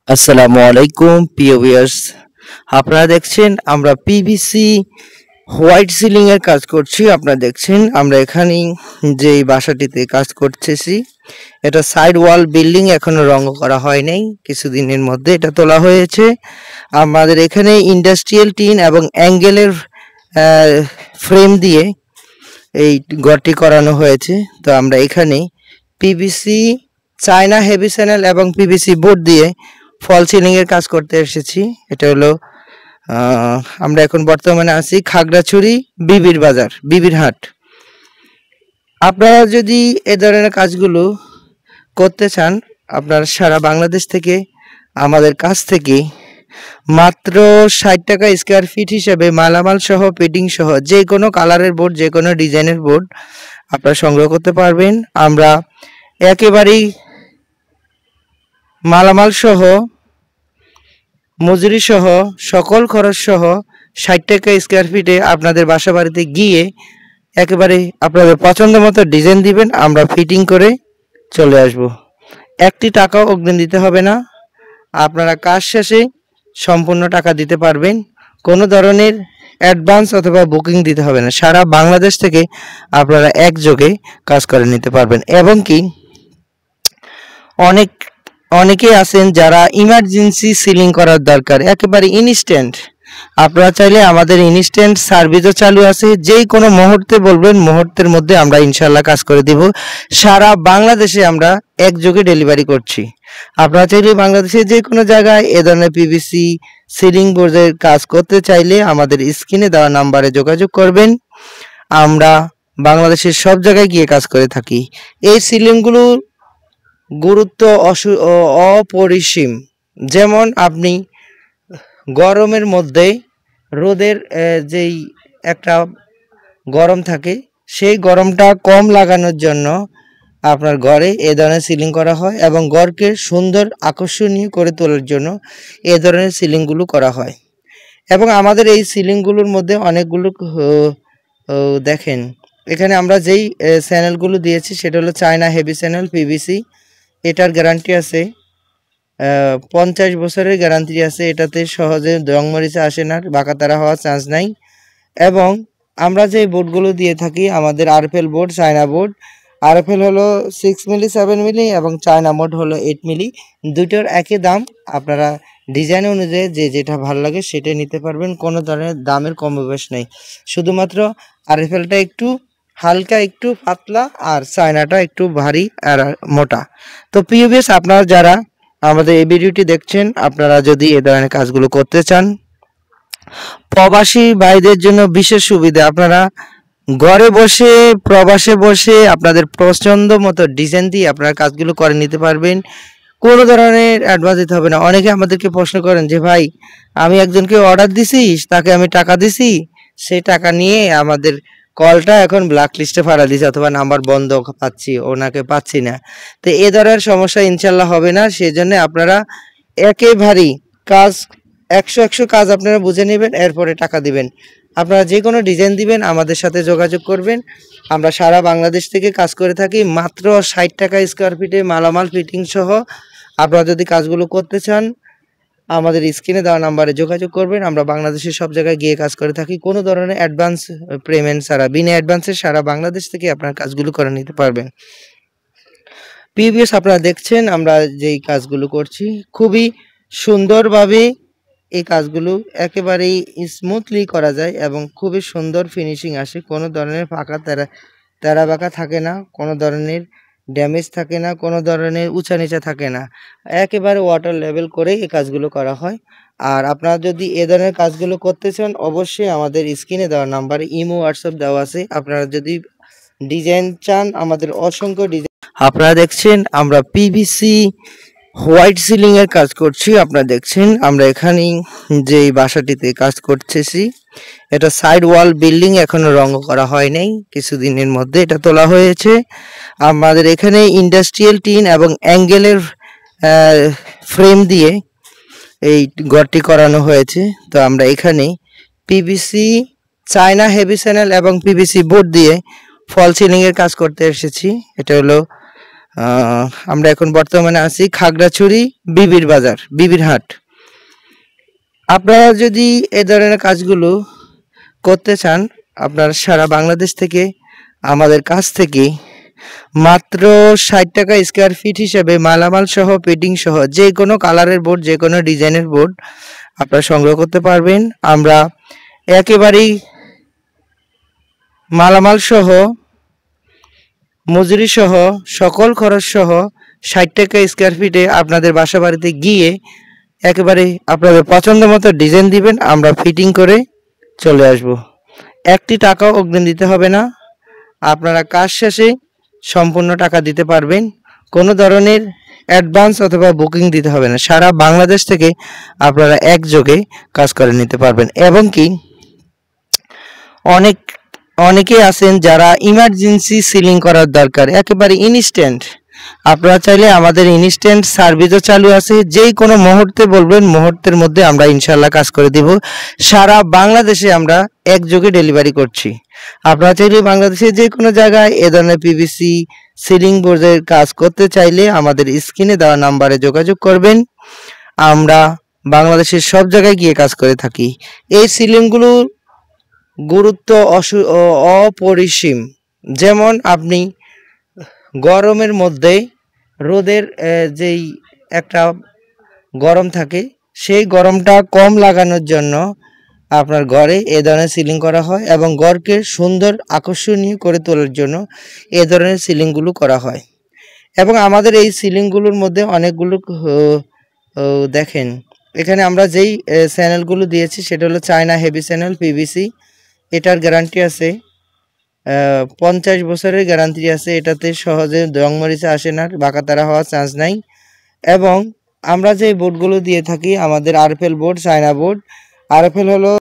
আসসালামু আলাইকুম প্রিয় ভিউয়ার্স। আপনারা দেখছেন আমরা পিভিসি হোয়াইট সিলিং এর কাজ করছি। আপনারা দেখছেন আমরা এখানে যেই বাসাটিতে কাজ করতেছি এটা সাইড ওয়াল বিল্ডিং, এখনো রং করা হয় নাই, কিছুদিনের মধ্যে এটা তোলা হয়েছে। আমাদের এখানে ইন্ডাস্ট্রিয়াল টিন এবং অ্যাঙ্গেলের ফ্রেম দিয়ে এই ঘরটি করানো হয়েছে। তো আমরা এখানে পিভিসি চায়না হেভি চ্যানেল এবং পিভিসি বোর্ড দিয়ে ফল সিলিং এর কাজ করতে এসেছি। এটা হলো আমরা এখন বর্তমানে আছি খাগড়াছড়ি বিবির বাজার, বিবির হাট। আপনারা যদি এ ধরনের কাজগুলো করতে চান, আপনারা সারা বাংলাদেশ থেকে আমাদের কাছ থেকে মাত্র 60 টাকা স্কোয়ার ফিট হিসেবে মালামাল সহ ফিটিং সহ যে কোনো কালারের বোর্ড, যে কোনো ডিজাইনের বোর্ড আপনারা সংগ্রহ করতে পারবেন। আমরা একেবারেই মালামাল সহ, মজুরি সহ, সকল খরচ সহ 60 টাকা স্কোয়ার ফিটে আপনাদের বাসা বাড়িতে গিয়ে একেবারে আপনাদের পছন্দ মতো ডিজাইন দিবেন, আমরা ফিটিং করে চলে আসব। একটি টাকাও অগ্রিম দিতে হবে না, আপনারা কাজ শেষে সম্পূর্ণ টাকা দিতে পারবেন। কোনো ধরনের অ্যাডভান্স অথবা বুকিং দিতে হবে না। সারা বাংলাদেশ থেকে আপনারা একযোগে কাজ করে নিতে পারবেন। এবং কি অনেকে আছেন যারা ইমার্জেন্সি সিলিং করার দরকার, একেবারে ইনস্ট্যান্ট। আপনারা চাইলে আমাদের ইনস্ট্যান্ট সার্ভিসও চালু আছে, যেই কোনো মুহূর্তে বলবেন, মুহূর্তের মধ্যে আমরা ইনশাল্লাহ কাজ করে দেব। সারা বাংলাদেশে আমরা একযোগে ডেলিভারি করছি। আপনারা চাইলে বাংলাদেশে যে কোনো জায়গায় এ ধরনের পিভিসি সিলিং বোর্ডের কাজ করতে চাইলে আমাদের স্ক্রিনে দেওয়া নাম্বারে যোগাযোগ করবেন। আমরা বাংলাদেশের সব জায়গায় গিয়ে কাজ করে থাকি। এই সিলিংগুলোর গুরুত্ব অপরিসীম। যেমন আপনি গরমের মধ্যে রোদের যেই একটা গরম থাকে, সেই গরমটা কম লাগানোর জন্য আপনার ঘরে এ ধরনের সিলিং করা হয় এবং ঘরকে সুন্দর আকর্ষণীয় করে তোলার জন্য এ ধরনের সিলিংগুলো করা হয়। এবং আমাদের এই সিলিংগুলোর মধ্যে অনেকগুলো দেখেন, এখানে আমরা যেই চ্যানেলগুলো দিয়েছি সেটা হলো চায়না হেভি চ্যানেল পিভিসি। এটার গ্যারান্টি আছে 50 বছরের গ্যারান্টি আছে। এটাতে সহজে রং মরিচা আসে না, বাঁকাতারা হওয়ার চান্স নাই। এবং আমরা যে বোর্ডগুলো দিয়ে থাকি আমাদের RFL board, China board. RFL হলো 6 মিলি, 7 মিলি এবং চায়না বোর্ড হলো 8 মিলি। দুটোর একই দাম। আপনারা ডিজাইন অনুযায়ী যে যেটা ভালো লাগে সেটাই নিতে পারবেন, কোনো ধরনের দামের কমবেশ নেই। শুধুমাত্র আরএফএলটা একটু হালকা, একটু পাতলা, আর চায়নাটা একটু ভারী আর মোটা। তো প্রিভিয়াস আপনারা যারা আমাদের এই ভিডিওটি দেখছেন, আপনারা যদি এ ধরনের কাজগুলো করতে চান, প্রবাসী ভাইদের জন্য বিশেষ সুবিধা। আপনারা ঘরে বসে, প্রবাসে বসে আপনাদের পছন্দ মতো ডিজাইন দিয়ে আপনারা কাজগুলো করে নিতে পারবেন। কোনো ধরনের অ্যাডভান্স দিতে হবে না। অনেকে আমাদেরকে প্রশ্ন করেন যে ভাই, আমি একজনকে অর্ডার দিছি, তাকে আমি টাকা দিছি, সেই টাকা নিয়ে আমাদের কলটা এখন ব্ল্যাক লিস্টে ফাড়া দিছে অথবা নাম্বার বন্ধ পাচ্ছি, ওনাকে পাচ্ছি না। তো এ ধরনের সমস্যা ইনশাল্লাহ হবে না। সেই জন্য আপনারা একেবারেই কাজ 100 কাজ আপনারা বুঝে নেবেন, এরপরে টাকা দিবেন। আপনারা যে কোনো ডিজাইন দিবেন, আমাদের সাথে যোগাযোগ করবেন। আমরা সারা বাংলাদেশ থেকে কাজ করে থাকি মাত্র 60 টাকা স্কোয়ার ফিটে মালামাল ফিটিং সহ। আপনারা যদি কাজগুলো করতে চান, আমাদের স্ক্রিনে দেওয়া নাম্বারে যোগাযোগ করবেন। আমরা বাংলাদেশের সব জায়গায় গিয়ে কাজ করে থাকি, কোনো ধরনের অ্যাডভান্স পেমেন্ট ছাড়া, বিনা অ্যাডভান্সে সারা বাংলাদেশ থেকে আপনার কাজগুলো করে নিতে পারবেন। প্রিভিয়াস আপনারা দেখছেন আমরা যেই কাজগুলো করছি, খুবই সুন্দরভাবে এই কাজগুলো একেবারেই স্মুথলি করা যায় এবং খুবই সুন্দর ফিনিশিং আসে। কোনো ধরনের ফাঁকা তেরা বাঁকা থাকে না, কোনো ধরনের ড্যামেজ থাকে না, কোনো ধরনের উঁচা নিচা থাকে না। একেবারে ওয়াটার লেভেল করে এই কাজগুলো করা হয়। আর আপনারা যদি এ ধরনের কাজগুলো করতে চান, অবশ্যই আমাদের স্ক্রিনে দেওয়া নাম্বারে ইমো, হোয়াটসঅ্যাপ দেওয়া আছে। আপনারা যদি ডিজাইন চান, আমাদের অসংখ্য ডিজাইন। আপনারা দেখছেন আমরা পিভিসি হোয়াইট সিলিং এর কাজ করছি। আপনারা দেখছেন আমরা এখানে যেই বাসাটিতে কাজ করতেছি এটা সাইড ওয়াল বিল্ডিং, এখনো রং করা হয় নাই, কিছুদিনের মধ্যে এটা তোলা হয়েছে। আমাদের এখানে ইন্ডাস্ট্রিয়াল টিন এবং অ্যাঙ্গেলের ফ্রেম দিয়ে এই ঘরটি করানো হয়েছে। তো আমরা এখানে পিভিসি চায়না হেভি চ্যানেল এবং পিভিসি বোর্ড দিয়ে ফল সিলিং এর কাজ করতে এসেছি। এটা হলো আমরা এখন বর্তমানে আছি খাগড়াছড়ি বিবির বাজার, বিবির হাট। আপনারা যদি এ ধরনের কাজগুলো করতে চান, আপনারা সারা বাংলাদেশ থেকে আমাদের কাছ থেকে মাত্র 60 টাকা স্কয়ার ফিট হিসেবে মালামাল সহ পেটিং সহ যে কোনো কালারের বোর্ড, যে কোনো ডিজাইনের বোর্ড আপনারা সংগ্রহ করতে পারবেন। আমরা একেবারেই মালামাল সহ, মজুরি সহ, সকল খরচ সহ 60 টাকা স্কয়ার ফিটে আপনাদের বাসা বাড়িতে গিয়ে একেবারে আপনাদের পছন্দ মতো ডিজাইন দিবেন, আমরা ফিটিং করে চলে আসব। একটি টাকাও অগ্রিম দিতে হবে না, আপনারা কাজ শেষে সম্পূর্ণ টাকা দিতে পারবেন। কোনো ধরনের অ্যাডভান্স অথবা বুকিং দিতে হবে না। সারা বাংলাদেশ থেকে আপনারা একযোগে কাজ করে নিতে পারবেন। এবং কি অনেকেই আছেন যারা ইমার্জেন্সি সিলিং করার দরকার, একেবারে ইনস্ট্যান্ট। আপনারা চাইলে আমাদের ইনস্ট্যান্ট সার্ভিসও চালু আছে। যেই কোনো মুহূর্তে বলবেন, মুহূর্তের মধ্যে আমরা ইনশাল্লাহ কাজ করে দেব। সারা বাংলাদেশে আমরা একযোগে ডেলিভারি করছি। আপনারা চাইলে বাংলাদেশের যে কোনো জায়গায় এ ধরনের পিভিসি সিলিং বোর্ডের কাজ করতে চাইলে আমাদের স্ক্রিনে দেওয়া নাম্বারে যোগাযোগ করবেন। আমরা বাংলাদেশের সব জায়গায় গিয়ে কাজ করে থাকি। এই সিলিংগুলোর গুরুত্ব অপরিসীম। যেমন আপনি গরমের মধ্যে রোদের যেই একটা গরম থাকে, সেই গরমটা কম লাগানোর জন্য আপনার ঘরে এ ধরনের সিলিং করা হয় এবং ঘরকে সুন্দর আকর্ষণীয় করে তোলার জন্য এ ধরনের সিলিংগুলো করা হয়। এবং আমাদের এই সিলিংগুলোর মধ্যে অনেকগুলো দেখেন, এখানে আমরা যেই চ্যানেলগুলো দিয়েছি সেটা হলো চায়না হেভি চ্যানেল পিভিসি। এটার গ্যারান্টি আছে 50 বছরের গ্যারান্টি আছে। এটাতে সহজে রং মরিচা আসে না, বাঁকাতারা হওয়ার চান্স নাই। এবং আমরা যে বোর্ডগুলো দিয়ে থাকি আমাদের RFL board, China board. RFL হলো